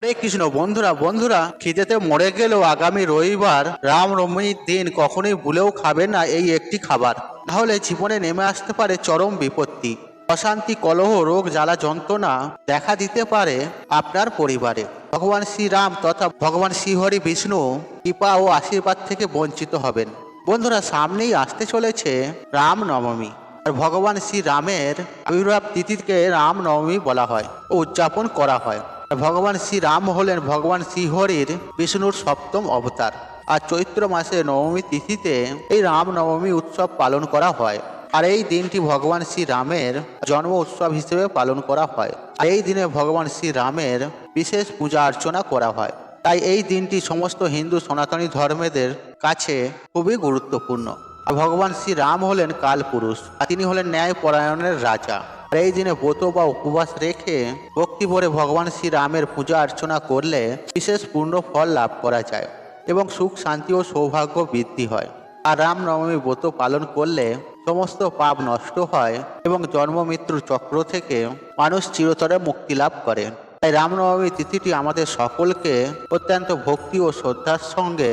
হরে কৃষ্ণ। বন্ধুরা বন্ধুরা খিদেতে মরে গেলেও আগামী রবিবার রামনবমীর দিন কখনোই ভুলেও খাবেন না এই একটি খাবার, তাহলে জীবনে নেমে আসতে পারে চরম বিপত্তি। অশান্তি, কলহ, রোগ, জ্বালা, যন্ত্রণা দেখা দিতে পারে আপনার পরিবারে। ভগবান শ্রীরাম তথা ভগবান শ্রীহরি বিষ্ণু কৃপা ও আশীর্বাদ থেকে বঞ্চিত হবেন। বন্ধুরা, সামনেই আসতে চলেছে রামনবমী। আর ভগবান শ্রীরামের আবির্ভাব তিথিকে রামনবমী বলা হয় ও উদযাপন করা হয়। ভগবান শ্রীরাম হলেন ভগবান শ্রীহরির বিষ্ণুর সপ্তম অবতার। আর চৈত্র মাসে নবমী তিথিতে এই রামনবমী উৎসব পালন করা হয়। আর এই দিনটি ভগবান শ্রীরামের জন্ম উৎসব হিসেবে পালন করা হয়। আর এই দিনে ভগবান শ্রীরামের বিশেষ পূজা অর্চনা করা হয়। তাই এই দিনটি সমস্ত হিন্দু সনাতনী ধর্মেদের কাছে খুবই গুরুত্বপূর্ণ। আর ভগবান শ্রীরাম হলেন কালপুরুষ, আর তিনি হলেন ন্যায় পরায়ণের রাজা। আর এই দিনে ব্রত বা উপবাস রেখে ভক্তি ভরে ভগবান শ্রীরামের পূজা অর্চনা করলে বিশেষ পূর্ণ ফল লাভ করা যায় এবং সুখ, শান্তি ও সৌভাগ্য বৃদ্ধি হয়। আর রামনবমী ব্রত পালন করলে সমস্ত পাপ নষ্ট হয় এবং জন্ম মৃত্যুর চক্র থেকে মানুষ চিরতরে মুক্তি লাভ করে। তাই রামনবমী তিথিটি আমাদের সকলকে অত্যন্ত ভক্তি ও শ্রদ্ধার সঙ্গে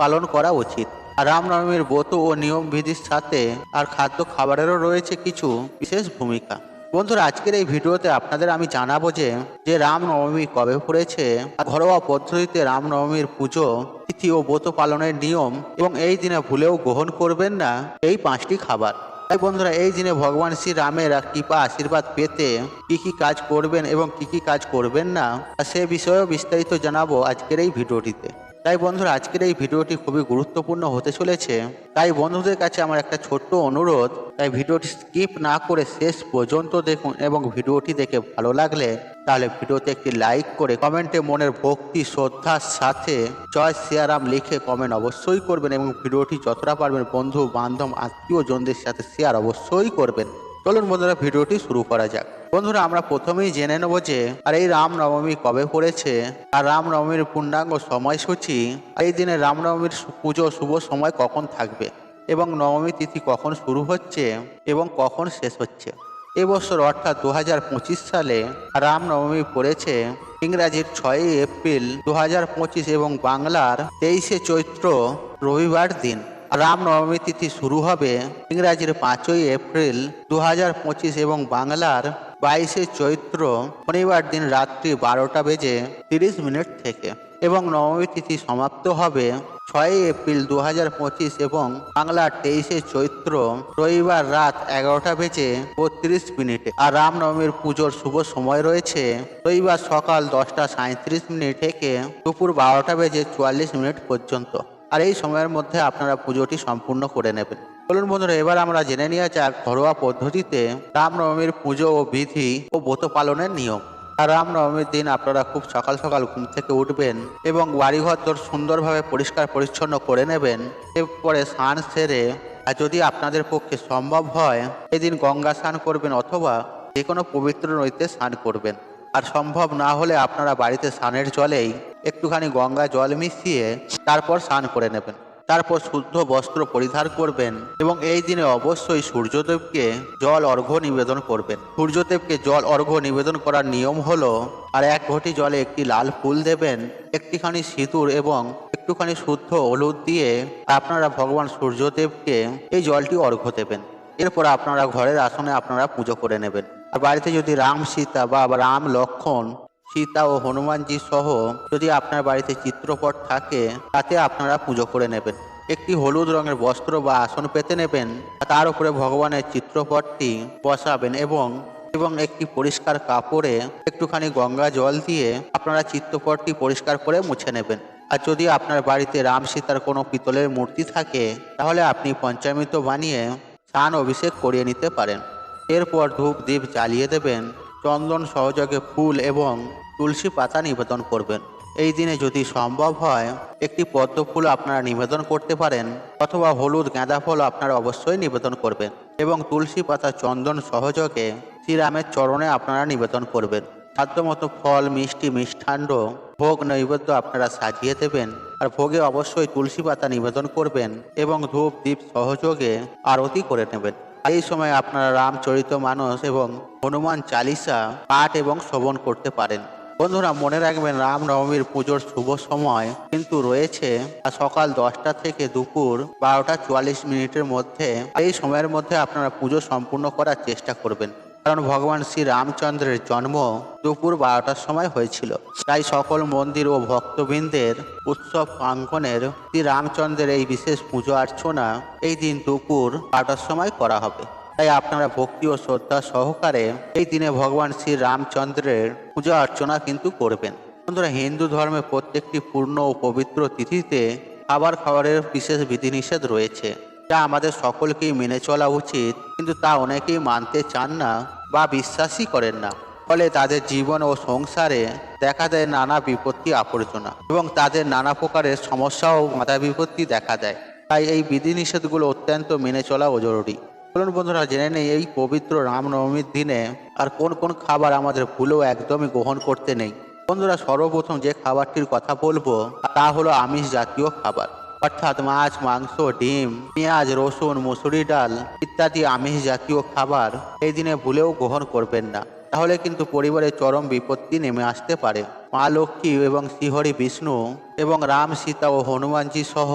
পালন করা উচিত। আর রামনবমীর ব্রত ও নিয়ম বিধির সাথে আর খাদ্য খাবারেরও রয়েছে কিছু বিশেষ ভূমিকা। বন্ধুরা, আজকের এই ভিডিওতে আপনাদের আমি জানাবো যে রামনবমী কবে পড়েছে, ঘরোয়া পদ্ধতিতে রামনবমীর পুজো, তিথি ও ব্রত পালনের নিয়ম, এবং এই দিনে ভুলেও গ্রহণ করবেন না এই 5টি খাবার। তাই বন্ধুরা, এই দিনে ভগবান শ্রীরামের কৃপা আশীর্বাদ পেতে কি কি কাজ করবেন এবং কি কি কাজ করবেন না, সে বিষয়েও বিস্তারিত জানাবো আজকের এই ভিডিওটিতে। তাই বন্ধুরা, আজকের এই ভিডিওটি খুবই গুরুত্বপূর্ণ হতে চলেছে। তাই বন্ধুদের কাছে আমার একটা ছোট্ট অনুরোধ, তাই ভিডিওটি স্কিপ না করে শেষ পর্যন্ত দেখুন এবং ভিডিওটি দেখে ভালো লাগলে তাহলে ভিডিওতে একটি লাইক করে কমেন্টে মনের ভক্তি শ্রদ্ধার সাথে জয় শ্রীরাম লিখে কমেন্ট অবশ্যই করবেন এবং ভিডিওটি যতটা পারবেন বন্ধু বান্ধব আত্মীয়জনদের সাথে শেয়ার অবশ্যই করবেন। চলুন বন্ধুরা, ভিডিওটি শুরু করা যাক। বন্ধুরা, আমরা প্রথমেই জেনে নেব যে এই রামনবমী কবে পড়েছে আর রামনবমীর পূর্ণাঙ্গ সময়সূচি, এই দিনে রামনবমীর পুজো শুভ সময় কখন থাকবে এবং নবমী তিথি কখন শুরু হচ্ছে এবং কখন শেষ হচ্ছে। এবছর অর্থাৎ 2025 সালে রামনবমী পড়েছে ইংরাজির 6 এপ্রিল 2025 এবং বাংলার 23 চৈত্র রবিবার দিন। রামনবমী তিথি শুরু হবে ইংরাজির 5 এপ্রিল 2025 এবং বাংলার 22 চৈত্র শনিবার দিন রাত্রি 12:30 থেকে এবং নবমী তিথি সমাপ্ত হবে 6 এপ্রিল 2025 এবং বাংলার 23 চৈত্র রবিবার রাত 11:32 আর রামনবমীর পুজোর শুভ সময় রয়েছে রবিবার সকাল 10:37 থেকে দুপুর 12:44 পর্যন্ত। আর এই সময়ের মধ্যে আপনারা পুজোটি সম্পূর্ণ করে নেবেন। চলুন বন্ধুরা, এবার আমরা জেনে নেওয়া যাক ঘরোয়া পদ্ধতিতে রামনবমীর পুজো ও বিধি ও ব্রত পালনের নিয়ম। আর রামনবমীর দিন আপনারা খুব সকাল সকাল ঘুম থেকে উঠবেন এবং বাড়িঘর তোর সুন্দরভাবে পরিষ্কার পরিচ্ছন্ন করে নেবেন। এরপরে স্নান সেরে, আর যদি আপনাদের পক্ষে সম্ভব হয় এদিন গঙ্গা স্নান করবেন অথবা যে কোনো পবিত্র নদীতে স্নান করবেন। আর সম্ভব না হলে আপনারা বাড়িতে স্নানের জলেই একটুখানি গঙ্গা জল মিশিয়ে তারপর স্নান করে নেবেন। তারপর শুদ্ধ বস্ত্র পরিধান করবেন এবং এই দিনে অবশ্যই সূর্যদেবকে জল অর্ঘ্য নিবেদন করবেন। সূর্যদেবকে জল অর্ঘ্য নিবেদন করার নিয়ম হলো, আর 1 ঘটি জলে একটি লাল ফুল দেবেন, একটিখানি সিঁদুর এবং একটুখানি শুদ্ধ হলুদ দিয়ে আপনারা ভগবান সূর্যদেবকে এই জলটি অর্ঘ্য দেবেন। এরপর আপনারা ঘরের আসনে আপনারা পুজো করে নেবেন। আর বাড়িতে যদি রাম সীতা বা রাম লক্ষ্মণ, সীতা ও হনুমানজি সহ যদি আপনার বাড়িতে চিত্রপট থাকে তাতে আপনারা পুজো করে নেবেন। একটি হলুদ রঙের বস্ত্র বা আসন পেতে নেবেন, তার উপরে ভগবানের চিত্রপটটি বসাবেন এবং একটি পরিষ্কার কাপড়ে একটুখানি গঙ্গা জল দিয়ে আপনারা চিত্রপটটি পরিষ্কার করে মুছে নেবেন। আর যদি আপনার বাড়িতে রাম সীতার কোনো পিতলের মূর্তি থাকে তাহলে আপনি পঞ্চামৃত বানিয়ে স্নান অভিষেক করিয়ে নিতে পারেন। এরপর ধূপ দীপ জ্বালিয়ে দেবেন, চন্দন সহযোগে ফুল এবং তুলসী পাতা নিবেদন করবেন। এই দিনে যদি সম্ভব হয় একটি পদ্ম ফুল আপনারা নিবেদন করতে পারেন অথবা হলুদ গাঁদা ফল আপনারা অবশ্যই নিবেদন করবেন এবং তুলসী পাতা চন্দন সহযোগে শ্রীরামের চরণে আপনারা নিবেদন করবেন। সাধ্যমতো ফল, মিষ্টি, মিষ্টান্ন, ভোগ নৈবেদ্য আপনারা সাজিয়ে দেবেন। আর ভোগে অবশ্যই তুলসী পাতা নিবেদন করবেন এবং ধূপ দীপ সহযোগে আরতি করে নেবেন। এই সময় আপনারা রামচরিতমানস এবং হনুমান চালিসা পাঠ এবং শ্রবণ করতে পারেন। বন্ধুরা মনে রাখবেন, রামনবমীর পুজোর শুভ সময় কিন্তু রয়েছে সকাল 10টা থেকে দুপুর 12:44 মধ্যে। এই সময়ের মধ্যে আপনারা পুজো সম্পূর্ণ করার চেষ্টা করবেন, কারণ ভগবান শ্রী রামচন্দ্রের জন্ম দুপুর 12টার সময় হয়েছিল। তাই সকল মন্দির ও ভক্তবৃন্দের উৎসব প্রাঙ্গণের শ্রী রামচন্দ্রের এই বিশেষ পুজো অর্চনা এই দিন দুপুর 12টার সময় করা হবে। তাই আপনারা ভক্তি ও শ্রদ্ধা সহকারে এই দিনে ভগবান শ্রী রামচন্দ্রের পূজা অর্চনা কিন্তু করবেন। বন্ধুরা, হিন্দু ধর্মে প্রত্যেকটি পূর্ণ ও পবিত্র তিথিতে খাবার খাওয়ারের বিশেষ বিধিনিষেধ রয়েছে, যা আমাদের সকলকেই মেনে চলা উচিত, কিন্তু তা অনেকেই মানতে চান না বা বিশ্বাসই করেন না। ফলে তাদের জীবন ও সংসারে দেখা দেয় নানা বিপত্তি আবর্জনা এবং তাদের নানা প্রকারের সমস্যা ও বাধা বিপত্তি দেখা দেয়। তাই এই বিধিনিষেধগুলো অত্যন্ত মেনে চলাও জরুরি। চলুন বন্ধুরা, জেনে নেই এই পবিত্র রামনবমীর দিনে আর কোন কোন খাবার আমাদের ভুলেও একদমই গ্রহণ করতে নেই। বন্ধুরা, সর্বপ্রথম যে খাবারটির কথা বলবো তা হলো আমিষ জাতীয় খাবার, অর্থাৎ মাছ, মাংস, ডিম, পেঁয়াজ, রসুন, মুসুরি ডাল ইত্যাদি আমিষ জাতীয় খাবার এই দিনে ভুলেও গ্রহণ করবেন না। তাহলে কিন্তু পরিবারে চরম বিপত্তি নেমে আসতে পারে। মা লক্ষ্মী এবং শ্রীহরি বিষ্ণু এবং রাম, সীতা ও হনুমানজি সহ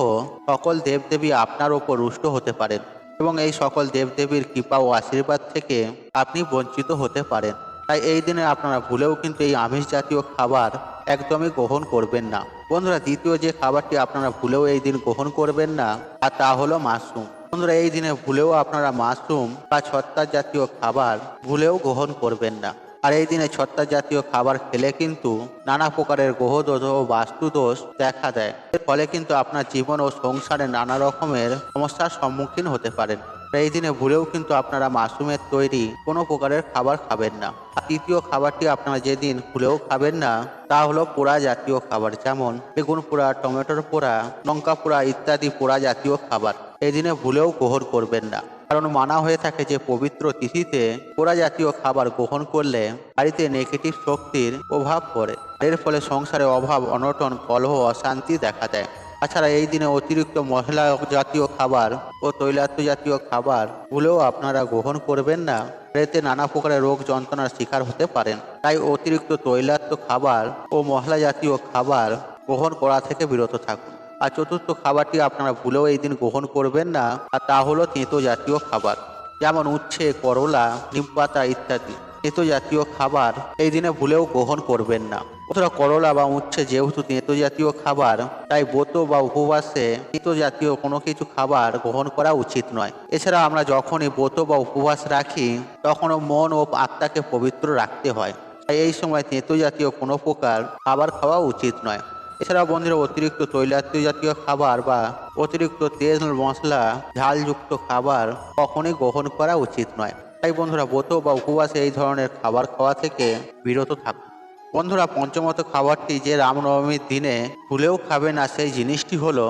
সকল দেবদেবী আপনার ওপর রুষ্ট হতে পারেন এবং এই সকল দেবদেবীর কৃপা ও আশীর্বাদ থেকে আপনি বঞ্চিত হতে পারেন। তাই এই দিনে আপনারা ভুলেও কিন্তু এই আমিষ জাতীয় খাবার একদমই গ্রহণ করবেন না। বন্ধুরা, দ্বিতীয় যে খাবারটি আপনারা ভুলেও এই দিন গ্রহণ করবেন না আর তা হলো মাশরুম। বন্ধুরা, এই দিনে ভুলেও আপনারা মাশরুম বা ছত্রাক জাতীয় খাবার ভুলেও গ্রহণ করবেন না। আর এই দিনে ছত্রাক জাতীয় খাবার খেলে কিন্তু নানা প্রকারের গ্রহদোষ ও বাস্তুদোষ দেখা দেয়। এর ফলে কিন্তু আপনার জীবন ও সংসারে নানা রকমের সমস্যার সম্মুখীন হতে পারেন। এই দিনে ভুলেও কিন্তু আপনারা মাশরুমের তৈরি কোনো প্রকারের খাবার খাবেন না। আর তৃতীয় খাবারটি আপনারা যেদিন ভুলেও খাবেন না তা হলো পোড়া জাতীয় খাবার, যেমন বেগুন পোড়া, টমেটোর পোড়া, লঙ্কা পোড়া ইত্যাদি পোড়া জাতীয় খাবার এই দিনে ভুলেও গ্রহণ করবেন না। কারণ মানা হয়ে থাকে যে পবিত্র তিথিতে পোড়া জাতীয় খাবার গ্রহণ করলে বাড়িতে নেগেটিভ শক্তির প্রভাব পড়ে। এর ফলে সংসারে অভাব, অনটন, কলহ, অশান্তি দেখা দেয়। তাছাড়া এই দিনে অতিরিক্ত মশলা জাতীয় খাবার ও তৈলাক্ত জাতীয় খাবার ভুলেও আপনারা গ্রহণ করবেন না। এতে নানা প্রকারের রোগ যন্ত্রণার শিকার হতে পারেন। তাই অতিরিক্ত তৈলাক্ত খাবার ও মশলা জাতীয় খাবার গ্রহণ করা থেকে বিরত থাকুন। আর চতুর্থ খাবারটি আপনারা ভুলেও এই দিন গ্রহণ করবেন না, আর তা হলো তেঁতো জাতীয় খাবার, যেমন উচ্ছে, করলা, নিমপাতা ইত্যাদি তেঁতো জাতীয় খাবার এই দিনে ভুলেও গ্রহণ করবেন না। অথবা করলা বা উচ্ছে যেহেতু তেঁতো জাতীয় খাবার, তাই ব্রত বা উপবাসে তেঁতো জাতীয় কোনো কিছু খাবার গ্রহণ করা উচিত নয়। এছাড়া আমরা যখনই ব্রত বা উপবাস রাখি তখনও মন ও আত্মাকে পবিত্র রাখতে হয়। তাই এই সময় তেঁতো জাতীয় কোনো প্রকার খাবার খাওয়া উচিত নয়। এছাড়া বন্ধুরা, অতিরিক্ত তৈলাক্ত জাতীয় খাবার বা অতিরিক্ত তেল, মশলা, ঝালযুক্ত খাবার কখনোই গ্রহণ করা উচিত নয়। তাই বন্ধুরা, ব্রত বা উপবাসে এই ধরনের খাবার খাওয়া থেকে বিরত থাকুন। বন্ধুরা, পঞ্চমত খাবারটি যে রামনবমীর দিনে ভুলেও খাবে না সেই জিনিসটি হলো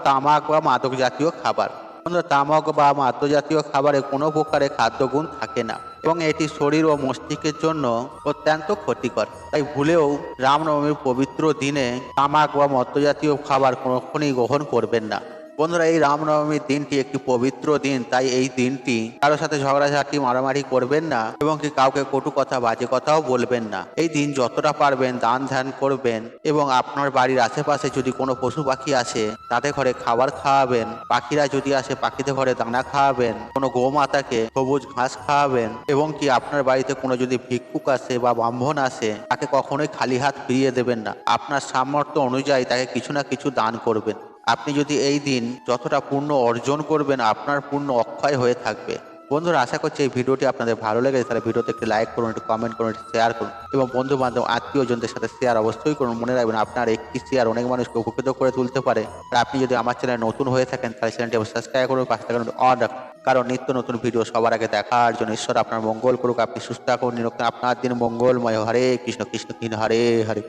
তামাক বা মাদক জাতীয় খাবার। বন্ধুরা, তামাক বা মাদক জাতীয় খাবারে কোনো প্রকারের খাদ্যগুণ থাকে না এবং এটি শরীর ও মস্তিষ্কের জন্য অত্যন্ত ক্ষতিকর। তাই ভুলেও রামনবমীর পবিত্র দিনে তামাক বা মদ্য জাতীয় খাবার কখনোই গ্রহণ করবেন না। বন্ধুরা, এই রামনবমীর দিনটি একটি পবিত্র দিন, তাই এই দিনটি কারোর সাথে ঝগড়াঝাটি, মারামারি করবেন না এবং কি কাউকে কটু কথা, বাজে কথাও বলবেন না। এই দিন যতটা পারবেন দান ধ্যান করবেন এবং আপনার বাড়ির আশেপাশে যদি কোনো পশু পাখি আসে তাদের ঘরে খাবার খাওয়াবেন, পাখিরা যদি আসে পাখিদের ঘরে দানা খাওয়াবেন, কোনো গোমাতাকে সবুজ ঘাস খাওয়াবেন এবং কি আপনার বাড়িতে কোনো যদি ভিক্ষুক আসে বা ব্রাহ্মণ আসে তাকে কখনোই খালি হাত ফিরিয়ে দেবেন না। আপনার সামর্থ্য অনুযায়ী তাকে কিছু না কিছু দান করবেন। আপনি যদি এই দিন যতটা পুণ্য অর্জন করবেন আপনার পুণ্য অক্ষয় হয়ে থাকবে। বন্ধুরা, আশা করছি এই ভিডিওটি আপনাদের ভালো লেগেছে, তাহলে ভিডিওতে একটি লাইক করুন, একটি কমেন্ট করুন, একটি শেয়ার করুন এবং বন্ধু বান্ধব আত্মীয়জনদের সাথে শেয়ার অবশ্যই করুন। মনে রাখবেন, আপনার একটি শেয়ার অনেক মানুষকে উপকৃত করে তুলতে পারে। আর আপনি যদি আমার চ্যানেলে নতুন হয়ে থাকেন তাহলে চ্যানেলটি সাবস্ক্রাইব করুন, পাশে থাকুন অন রাখুন, কারণ নিত্য নতুন ভিডিও সবার আগে দেখার জন্য। ঈশ্বর আপনার মঙ্গল করুক, আপনি সুস্থ থাকুন, নিরক্ষণ, আপনার দিন মঙ্গলময়। হরে কৃষ্ণ, কৃষ্ণ কৃষ্ণ হরে হরে।